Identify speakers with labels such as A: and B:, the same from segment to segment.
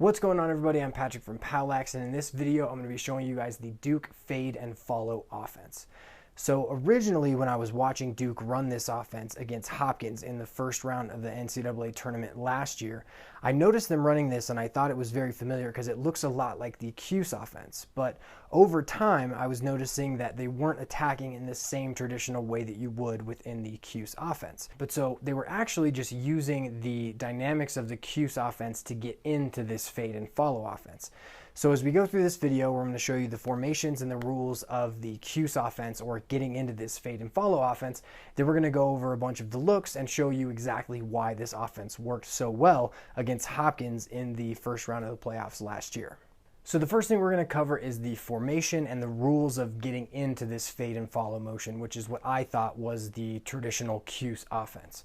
A: What's going on, everybody? I'm Patrick from POWLAX, and in this video I'm going to be showing you guys the Duke fade and follow offense. So originally, when I was watching Duke run this offense against Hopkins in the first round of the NCAA tournament last year, I noticed them running this and I thought it was very familiar because it looks a lot like the Cuse offense. But over time, I was noticing that they weren't attacking in the same traditional way that you would within the Cuse offense. But so they were actually just using the dynamics of the Cuse offense to get into this fade and follow offense. So as we go through this video, we're going to show you the formations and the rules of the Cuse offense, or getting into this fade and follow offense. Then we're going to go over a bunch of the looks and show you exactly why this offense worked so well against Hopkins in the first round of the playoffs last year. So the first thing we're going to cover is the formation and the rules of getting into this fade and follow motion, which is what I thought was the traditional Cuse offense.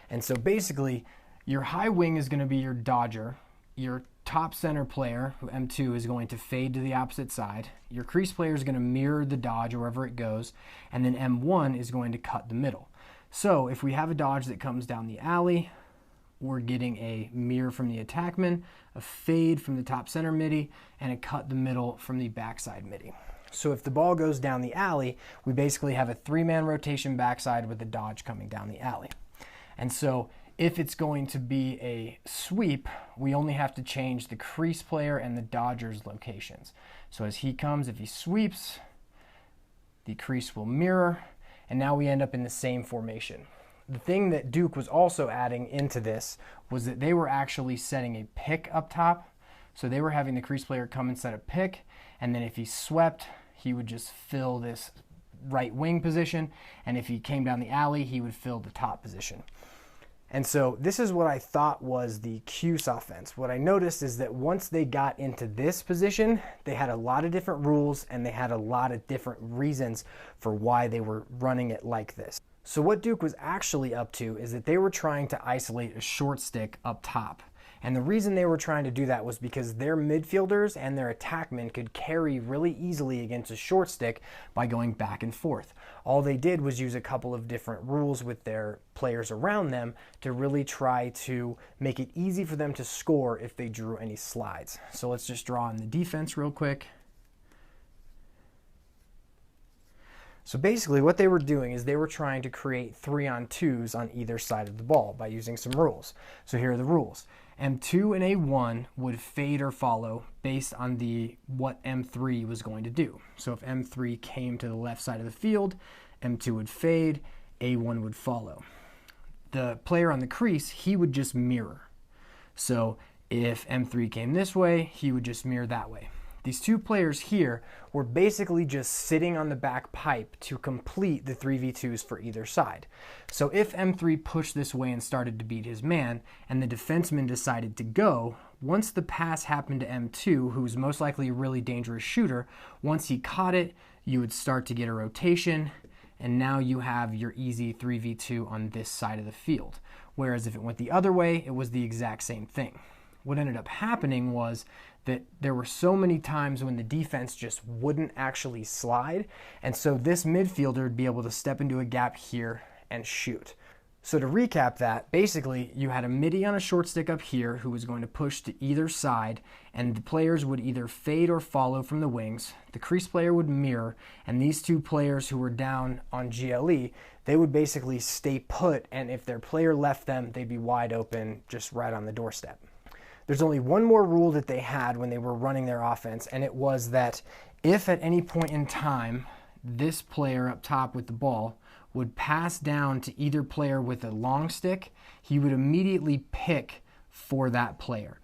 A: And so basically, your high wing is going to be your dodger. Your top center player, who M2, is going to fade to the opposite side. Your crease player is going to mirror the dodge wherever it goes, and then M1 is going to cut the middle. So if we have a dodge that comes down the alley, we're getting a mirror from the attackman, a fade from the top center midi, and a cut the middle from the backside midi. So if the ball goes down the alley, we basically have a three-man rotation backside with the dodge coming down the alley. And so if it's going to be a sweep, we only have to change the crease player and the dodger's locations. So as he comes, if he sweeps, the crease will mirror, and now we end up in the same formation. The thing that Duke was also adding into this was that they were actually setting a pick up top. So they were having the crease player come and set a pick, and then if he swept, he would just fill this right wing position, and if he came down the alley, he would fill the top position. And so this is what I thought was the Cuse offense. What I noticed is that once they got into this position, they had a lot of different rules and they had a lot of different reasons for why they were running it like this. So what Duke was actually up to is that they were trying to isolate a short stick up top. And the reason they were trying to do that was because their midfielders and their attackmen could carry really easily against a short stick by going back and forth. All they did was use a couple of different rules with their players around them to really try to make it easy for them to score if they drew any slides. So let's just draw in the defense real quick. So basically what they were doing is they were trying to create 3-on-2s on either side of the ball by using some rules. So here are the rules. M2 and A1 would fade or follow based on what M3 was going to do. So if M3 came to the left side of the field, M2 would fade, A1 would follow. The player on the crease, he would just mirror. So if M3 came this way, he would just mirror that way. These two players here were basically just sitting on the back pipe to complete the 3v2s for either side. So if M3 pushed this way and started to beat his man, and the defenseman decided to go, once the pass happened to M2, who's most likely a really dangerous shooter, once he caught it, you would start to get a rotation, and now you have your easy 3v2 on this side of the field. Whereas if it went the other way, it was the exact same thing. What ended up happening was that there were so many times when the defense just wouldn't actually slide, and so this midfielder would be able to step into a gap here and shoot. So to recap that, basically you had a midi on a short stick up here who was going to push to either side, and the players would either fade or follow from the wings. The crease player would mirror, and these two players who were down on GLE, they would basically stay put, and if their player left them, they'd be wide open just right on the doorstep. There's only one more rule that they had when they were running their offense, and it was that if at any point in time this player up top with the ball would pass down to either player with a long stick, he would immediately pick for that player.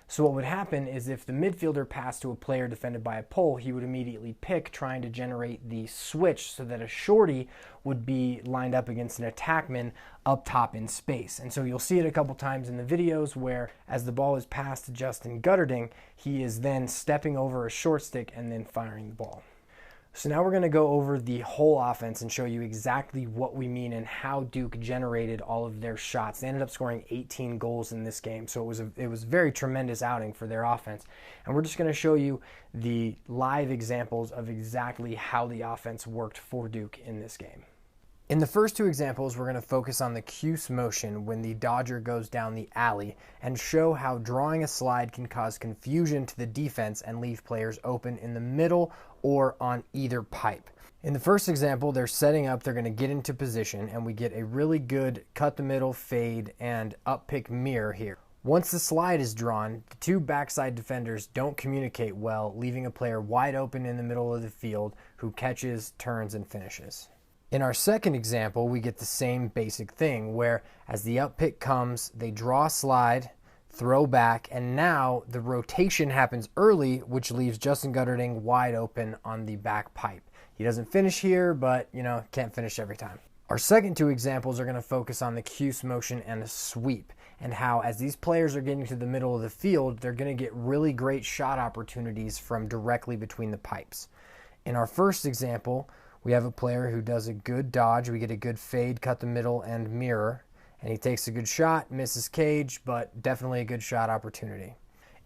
A: So what would happen is if the midfielder passed to a player defended by a pole, he would immediately pick, trying to generate the switch so that a shorty would be lined up against an attackman up top in space. And so you'll see it a couple times in the videos where as the ball is passed to Justin Gutterding, he is then stepping over a short stick and then firing the ball. So now we're going to go over the whole offense and show you exactly what we mean and how Duke generated all of their shots. They ended up scoring 18 goals in this game, so it was a very tremendous outing for their offense. And we're just going to show you the live examples of exactly how the offense worked for Duke in this game. In the first two examples, we're going to focus on the Cuse motion when the dodger goes down the alley and show how drawing a slide can cause confusion to the defense and leave players open in the middle or on either pipe. In the first example, they're setting up, they're going to get into position, and we get a really good cut the middle, fade, and up pick mirror here. Once the slide is drawn, the two backside defenders don't communicate well, leaving a player wide open in the middle of the field who catches, turns, and finishes. In our second example, we get the same basic thing where as the up pick comes, they draw a slide, throw back, and now the rotation happens early, which leaves Justin Gutterding wide open on the back pipe. He doesn't finish here, but can't finish every time. Our second two examples are going to focus on the Cuse motion and the sweep, and how as these players are getting to the middle of the field, they're going to get really great shot opportunities from directly between the pipes. In our first example, we have a player who does a good dodge. We get a good fade, cut the middle, and mirror. And he takes a good shot, misses cage, but definitely a good shot opportunity.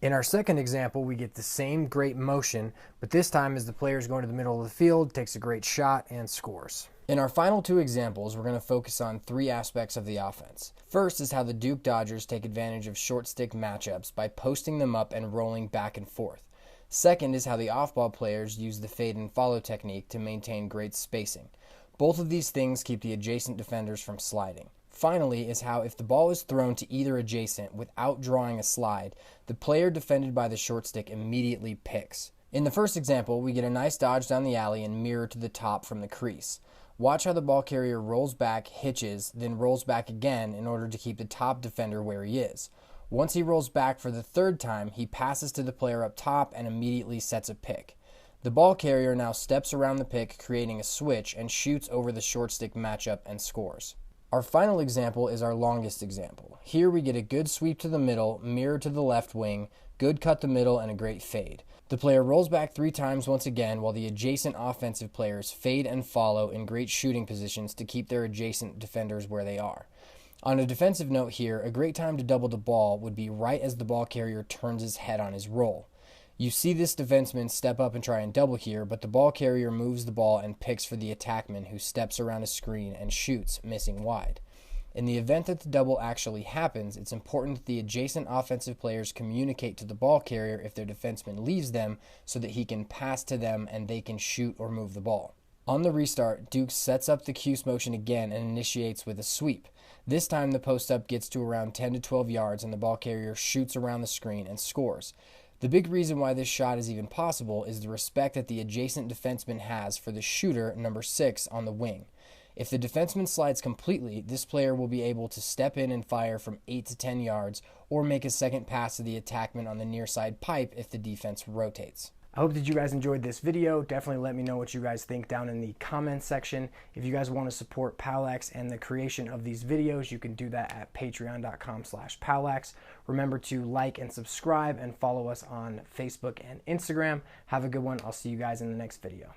A: In our second example, we get the same great motion, but this time as the player is going to the middle of the field, takes a great shot, and scores. In our final two examples, we're going to focus on three aspects of the offense. First is how the Duke Dodgers take advantage of short stick matchups by posting them up and rolling back and forth. Second is how the off-ball players use the fade and follow technique to maintain great spacing. Both of these things keep the adjacent defenders from sliding. Finally is how if the ball is thrown to either adjacent without drawing a slide, the player defended by the short stick immediately picks. In the first example, we get a nice dodge down the alley and mirror to the top from the crease. Watch how the ball carrier rolls back, hitches, then rolls back again in order to keep the top defender where he is. Once he rolls back for the third time, he passes to the player up top and immediately sets a pick. The ball carrier now steps around the pick, creating a switch, and shoots over the short stick matchup and scores. Our final example is our longest example. Here we get a good sweep to the middle, mirror to the left wing, good cut the middle, and a great fade. The player rolls back 3 times once again while the adjacent offensive players fade and follow in great shooting positions to keep their adjacent defenders where they are. On a defensive note here, a great time to double the ball would be right as the ball carrier turns his head on his roll. You see this defenseman step up and try and double here, but the ball carrier moves the ball and picks for the attackman who steps around a screen and shoots, missing wide. In the event that the double actually happens, it's important that the adjacent offensive players communicate to the ball carrier if their defenseman leaves them so that he can pass to them and they can shoot or move the ball. On the restart, Duke sets up the Cuse motion again and initiates with a sweep. This time the post-up gets to around 10 to 12 yards and the ball carrier shoots around the screen and scores. The big reason why this shot is even possible is the respect that the adjacent defenseman has for the shooter, number 6, on the wing. If the defenseman slides completely, this player will be able to step in and fire from 8 to 10 yards or make a second pass to the attackman on the near side pipe if the defense rotates.
B: I hope that you guys enjoyed this video. Definitely let me know what you guys think down in the comments section. If you guys want to support POWLAX and the creation of these videos, you can do that at patreon.com/POWLAX. Remember to like and subscribe and follow us on Facebook and Instagram. Have a good one. I'll see you guys in the next video.